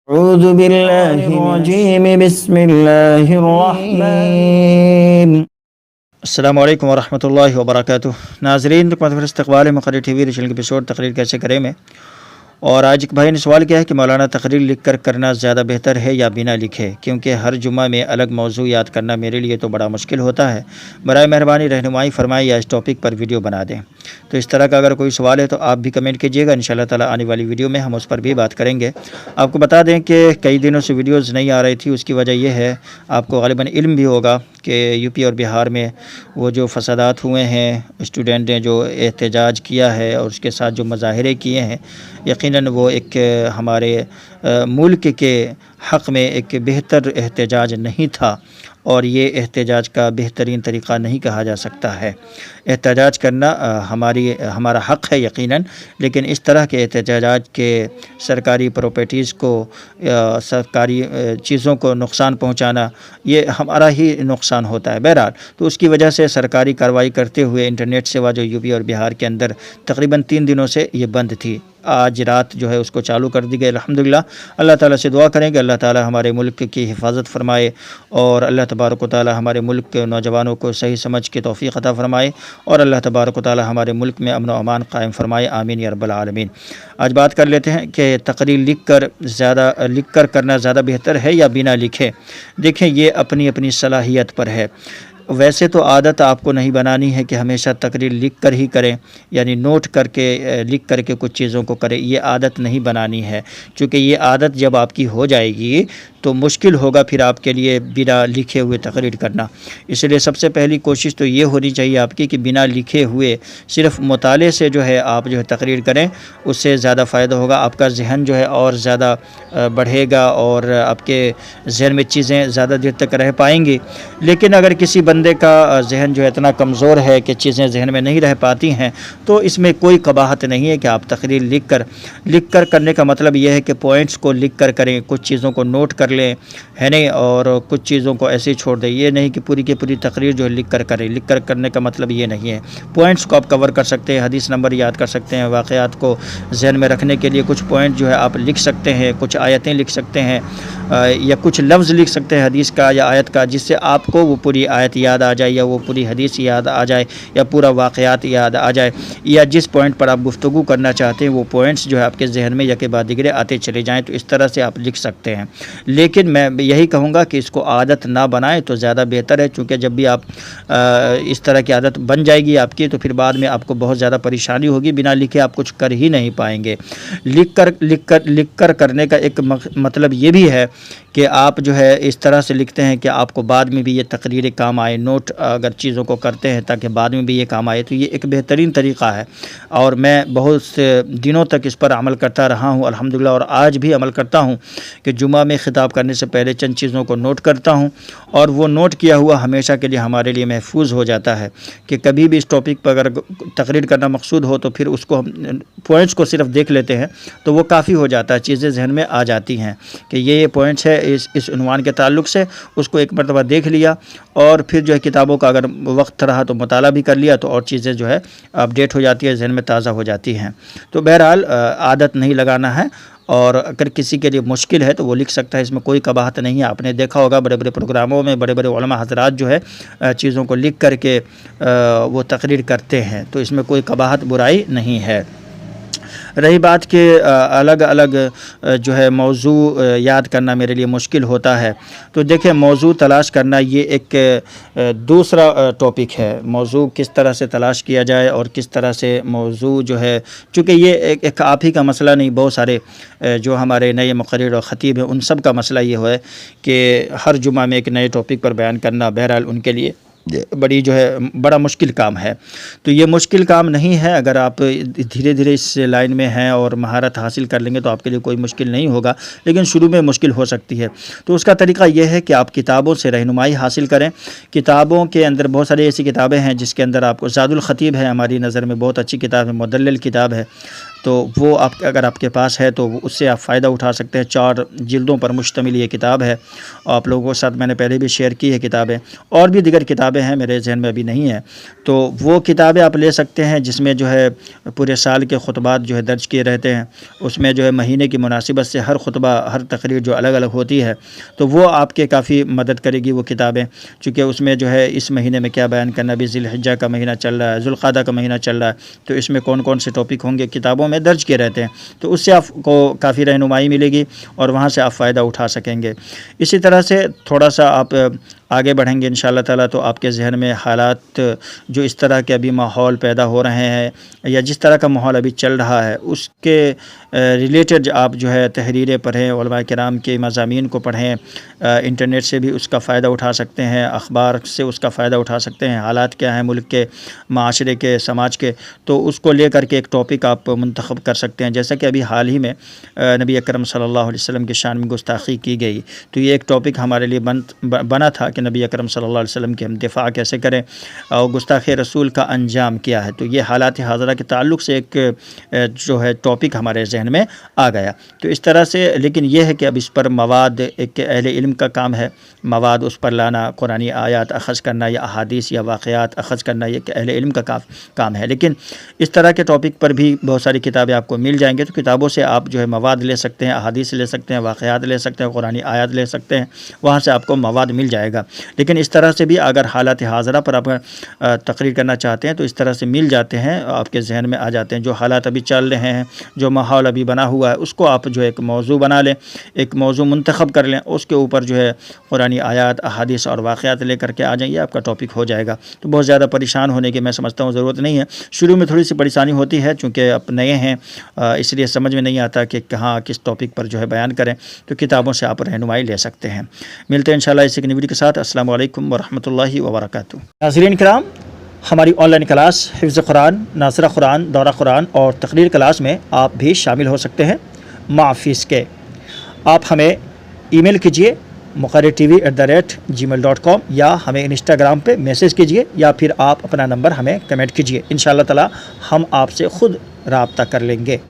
اعوذ باللہ الرجیم بسم اللہ الرحمن۔ السلام علیکم ورحمۃ اللہ وبرکاتہ۔ ناظرین، استقبال مقرر ٹی وی ریچنل ایپیسوڈ تقریر کیسے کریں میں، اور آج ایک بھائی نے سوال کیا ہے کہ مولانا تقریر لکھ کر کرنا زیادہ بہتر ہے یا بنا لکھے، کیونکہ ہر جمعہ میں الگ موضوع یاد کرنا میرے لیے تو بڑا مشکل ہوتا ہے، برائے مہربانی رہنمائی فرمائیں یا اس ٹاپک پر ویڈیو بنا دیں۔ تو اس طرح کا اگر کوئی سوال ہے تو آپ بھی کمنٹ کیجیے گا، انشاءاللہ تعالی آنے والی ویڈیو میں ہم اس پر بھی بات کریں گے۔ آپ کو بتا دیں کہ کئی دنوں سے ویڈیوز نہیں آ رہی تھی، اس کی وجہ یہ ہے، آپ کو غالباً علم بھی ہوگا کہ یو پی اور بہار میں وہ جو فسادات ہوئے ہیں، اسٹوڈنٹ نے جو احتجاج کیا ہے اور اس کے ساتھ جو مظاہرے کیے ہیں، یقیناً وہ ایک ہمارے ملک کے حق میں ایک بہتر احتجاج نہیں تھا، اور یہ احتجاج کا بہترین طریقہ نہیں کہا جا سکتا ہے۔ احتجاج کرنا ہمارا حق ہے یقیناً، لیکن اس طرح کے احتجاجات کے سرکاری پراپرٹیز کو، سرکاری چیزوں کو نقصان پہنچانا، یہ ہمارا ہی نقصان ہوتا ہے۔ بہرحال تو اس کی وجہ سے سرکاری کارروائی کرتے ہوئے انٹرنیٹ سیوا جو یو پی اور بہار کے اندر تقریباً 3 دنوں سے یہ بند تھی، آج رات جو ہے اس کو چالو کر دی گئی۔ الحمدللہ اللہ تعالیٰ سے دعا کریں کہ اللہ تعالیٰ ہمارے ملک کی حفاظت فرمائے، اور اللہ تبارک و تعالیٰ ہمارے ملک کے نوجوانوں کو صحیح سمجھ کے توفیق عطا فرمائے، اور اللہ تبارک و تعالیٰ ہمارے ملک میں امن و امان قائم فرمائے، آمین یا رب العالمین۔ آج بات کر لیتے ہیں کہ تقریر لکھ کر کرنا زیادہ بہتر ہے یا بنا لکھے۔ دیکھیں، یہ اپنی اپنی صلاحیت پر ہے۔ ویسے تو عادت آپ کو نہیں بنانی ہے کہ ہمیشہ تقریر لکھ کر ہی کریں، یعنی نوٹ کر کے لکھ کر کے کچھ چیزوں کو کریں، یہ عادت نہیں بنانی ہے، کیونکہ یہ عادت جب آپ کی ہو جائے گی تو مشکل ہوگا پھر آپ کے لیے بنا لکھے ہوئے تقریر کرنا۔ اس لیے سب سے پہلی کوشش تو یہ ہونی چاہیے آپ کی کہ بنا لکھے ہوئے صرف مطالعے سے جو ہے آپ جو ہے تقریر کریں، اس سے زیادہ فائدہ ہوگا، آپ کا ذہن جو ہے اور زیادہ بڑھے گا، اور آپ کے ذہن میں چیزیں زیادہ دیر تک رہ پائیں گی۔ لیکن اگر کسی بندے کا ذہن جو ہے اتنا کمزور ہے کہ چیزیں ذہن میں نہیں رہ پاتی ہیں، تو اس میں کوئی قباحت نہیں ہے کہ آپ تقریر لکھ کر کرنے کا مطلب یہ ہے کہ پوائنٹس کو لکھ کر کریں، کچھ چیزوں کو نوٹ کر لیں، ہے نہیں، اور کچھ چیزوں کو ایسے ہی چھوڑ دیں۔ یہ نہیں کہ پوری کی پوری تقریر جو ہے لکھ کر کریں، لکھ کر کرنے کا مطلب یہ نہیں ہے۔ پوائنٹس کو آپ کور کر سکتے ہیں، حدیث نمبر یاد کر سکتے ہیں، واقعات کو ذہن میں رکھنے کے لیے کچھ پوائنٹ جو ہے آپ لکھ سکتے ہیں، کچھ آیتیں لکھ سکتے ہیں، یا کچھ لفظ لکھ سکتے ہیں حدیث کا یا آیت کا، جس سے آپ کو وہ پوری آیت یاد آ جائے، یا وہ پوری حدیث یاد آ جائے، یا پورا واقعات یاد آ جائے، یا جس پوائنٹ پر آپ گفتگو کرنا چاہتے ہیں وہ پوائنٹس جو ہے آپ کے ذہن میں یکے بعد دیگرے آتے چلے جائیں، تو اس طرح سے آپ لکھ سکتے ہیں۔ لیکن میں یہی کہوں گا کہ اس کو عادت نہ بنائیں تو زیادہ بہتر ہے، چونکہ جب بھی آپ اس طرح کی عادت بن جائے گی آپ کی، تو پھر بعد میں آپ کو بہت زیادہ پریشانی ہوگی، بنا لکھے آپ کچھ کر ہی نہیں پائیں گے۔ لکھ کر کرنے کا ایک مطلب یہ بھی ہے کہ آپ جو ہے اس طرح سے لکھتے ہیں کہ آپ کو بعد میں بھی یہ تقریریں کام آئے، نوٹ اگر چیزوں کو کرتے ہیں تاکہ بعد میں بھی یہ کام آئے، تو یہ ایک بہترین طریقہ ہے، اور میں بہت سے دنوں تک اس پر عمل کرتا رہا ہوں الحمدللہ، اور آج بھی عمل کرتا ہوں کہ جمعہ میں خطاب کرنے سے پہلے چند چیزوں کو نوٹ کرتا ہوں، اور وہ نوٹ کیا ہوا ہمیشہ کے لیے ہمارے لیے محفوظ ہو جاتا ہے، کہ کبھی بھی اس ٹاپک پر اگر تقریر کرنا مقصود ہو تو پھر اس کو ہم پوائنٹس کو صرف دیکھ لیتے ہیں تو وہ کافی ہو جاتا ہے، چیزیں ذہن میں آ جاتی ہیں کہ یہ پوائنٹس ہے اس عنوان کے تعلق سے، اس کو ایک مرتبہ دیکھ لیا، اور پھر جو ہے کتابوں کا اگر وقت رہا تو مطالعہ بھی کر لیا، تو اور چیزیں جو ہے اپڈیٹ ہو جاتی ہے، ذہن میں تازہ ہو جاتی ہیں۔ تو بہرحال عادت نہیں لگانا ہے، اور اگر کسی کے لیے مشکل ہے تو وہ لکھ سکتا ہے، اس میں کوئی قباحت نہیں ہے۔ آپ نے دیکھا ہوگا بڑے بڑے پروگراموں میں بڑے بڑے علماء حضرات جو ہے چیزوں کو لکھ کر کے وہ تقریر کرتے ہیں، تو اس میں کوئی قباحت برائی نہیں ہے۔ رہی بات کہ الگ الگ جو ہے موضوع یاد کرنا میرے لیے مشکل ہوتا ہے، تو دیکھیں موضوع تلاش کرنا یہ ایک دوسرا ٹاپک ہے۔ موضوع کس طرح سے تلاش کیا جائے، اور کس طرح سے موضوع جو ہے، چونکہ یہ ایک آپ ہی کا مسئلہ نہیں، بہت سارے جو ہمارے نئے مقرر اور خطیب ہیں ان سب کا مسئلہ یہ ہے کہ ہر جمعہ میں ایک نئے ٹاپک پر بیان کرنا بہرحال ان کے لیے بڑا مشکل کام ہے۔ تو یہ مشکل کام نہیں ہے، اگر آپ دھیرے دھیرے اس لائن میں ہیں اور مہارت حاصل کر لیں گے تو آپ کے لیے کوئی مشکل نہیں ہوگا، لیکن شروع میں مشکل ہو سکتی ہے۔ تو اس کا طریقہ یہ ہے کہ آپ کتابوں سے رہنمائی حاصل کریں۔ کتابوں کے اندر بہت ساری ایسی کتابیں ہیں جس کے اندر آپ کو زاد الخطیب ہے، ہماری نظر میں بہت اچھی کتاب ہے، مدلل کتاب ہے، تو وہ اگر آپ کے پاس ہے تو اس سے آپ فائدہ اٹھا سکتے ہیں۔ 4 جلدوں پر مشتمل یہ کتاب ہے، آپ لوگوں کے ساتھ میں نے پہلے بھی شیئر کی ہے کتابیں، اور بھی دیگر کتابیں ہیں میرے ذہن میں ابھی نہیں ہیں، تو وہ کتابیں آپ لے سکتے ہیں جس میں جو ہے پورے سال کے خطبات جو ہے درج کیے رہتے ہیں، اس میں جو ہے مہینے کی مناسبت سے ہر خطبہ، ہر تقریر جو الگ الگ ہوتی ہے، تو وہ آپ کے کافی مدد کرے گی وہ کتابیں، چونکہ اس میں جو ہے اس مہینے میں کیا بیان کرنا، ابھی ذی الحجہ کا مہینہ چل رہا ہے، ذوالقعدہ کا مہینہ چل رہا ہے، تو اس میں کون کون سے ٹاپک ہوں گے کتابوں میں درج کیے رہتے ہیں، تو اس سے آپ کو کافی رہنمائی ملے گی اور وہاں سے آپ فائدہ اٹھا سکیں گے۔ اسی طرح سے تھوڑا سا آپ آگے بڑھیں گے انشاءاللہ تعالیٰ تو آپ کے ذہن میں حالات جو اس طرح کے ابھی ماحول پیدا ہو رہے ہیں یا جس طرح کا ماحول ابھی چل رہا ہے اس کے ریلیٹڈ آپ جو ہے تحریریں پڑھیں، علماء کرام کے مضامین کو پڑھیں، انٹرنیٹ سے بھی اس کا فائدہ اٹھا سکتے ہیں، اخبار سے اس کا فائدہ اٹھا سکتے ہیں، حالات کیا ہیں ملک کے، معاشرے کے، سماج کے، تو اس کو لے کر کے ایک ٹاپک آپ منتخب کر سکتے ہیں۔ جیسا کہ ابھی حال ہی میں نبی اکرم صلی اللہ علیہ وسلم کی شان میں گستاخی کی گئی، تو یہ ایک ٹاپک ہمارے لیے بنا تھا کہ نبی اکرم صلی اللہ علیہ وسلم کی ہم دفاع کیسے کریں اور گستاخی رسول کا انجام کیا ہے، تو یہ حالات حاضرہ کے تعلق سے ایک جو ہے ٹاپک ہمارے ذہن میں آ گیا۔ تو اس طرح سے، لیکن یہ ہے کہ اب اس پر مواد ایک اہل علم کا کام ہے، مواد اس پر لانا، قرآنی آیات اخذ کرنا یا احادیث یا واقعات اخذ کرنا، یہ ایک اہل علم کا کام ہے، لیکن اس طرح کے ٹاپک پر بھی بہت ساری کتابیں آپ کو مل جائیں گے، تو کتابوں سے آپ جو ہے مواد لے سکتے ہیں، احادیث لے سکتے ہیں، واقعات لے سکتے ہیں، قرآنی آیات لے سکتے ہیں، وہاں سے آپ کو مواد مل جائے گا۔ لیکن اس طرح سے بھی اگر حالات حاضرہ پر آپ تقریر کرنا چاہتے ہیں تو اس طرح سے مل جاتے ہیں، آپ کے ذہن میں آ جاتے ہیں، جو حالات ابھی چل رہے ہیں، جو ماحول ابھی بنا ہوا ہے، اس کو آپ جو ایک موضوع بنا لیں، ایک موضوع منتخب کر لیں، اس کے اوپر جو ہے قرآنی آیات، احادیث اور واقعات لے کر کے آ جائیں، یہ آپ کا ٹاپک ہو جائے گا۔ تو بہت زیادہ پریشان ہونے کی میں سمجھتا ہوں ضرورت نہیں ہے، شروع میں تھوڑی سی پریشانی ہوتی ہے چونکہ اب نئے ہیں، اس لیے سمجھ میں نہیں آتا کہ کہاں کس ٹاپک پر جو ہے بیان کریں، تو کتابوں سے آپ رہنمائی لے سکتے ہیں۔ ملتے ہیں انشاءاللہ اس ایک نئی ویڈیو کے ساتھ۔ السلام علیکم ورحمۃ اللہ وبرکاتہ۔ ناظرین کرام، ہماری آن لائن کلاس حفظ قرآن، ناظرہ قرآن، دورہ قرآن اور تقریر کلاس میں آپ بھی شامل ہو سکتے ہیں مع فیس کے۔ آپ ہمیں ای میل کیجئے muqarrirtv@gmail.com یا ہمیں انسٹاگرام پہ میسیج کیجئے یا پھر آپ اپنا نمبر ہمیں کمنٹ کیجئے، انشاءاللہ تعالی ہم آپ سے خود رابطہ کر لیں گے۔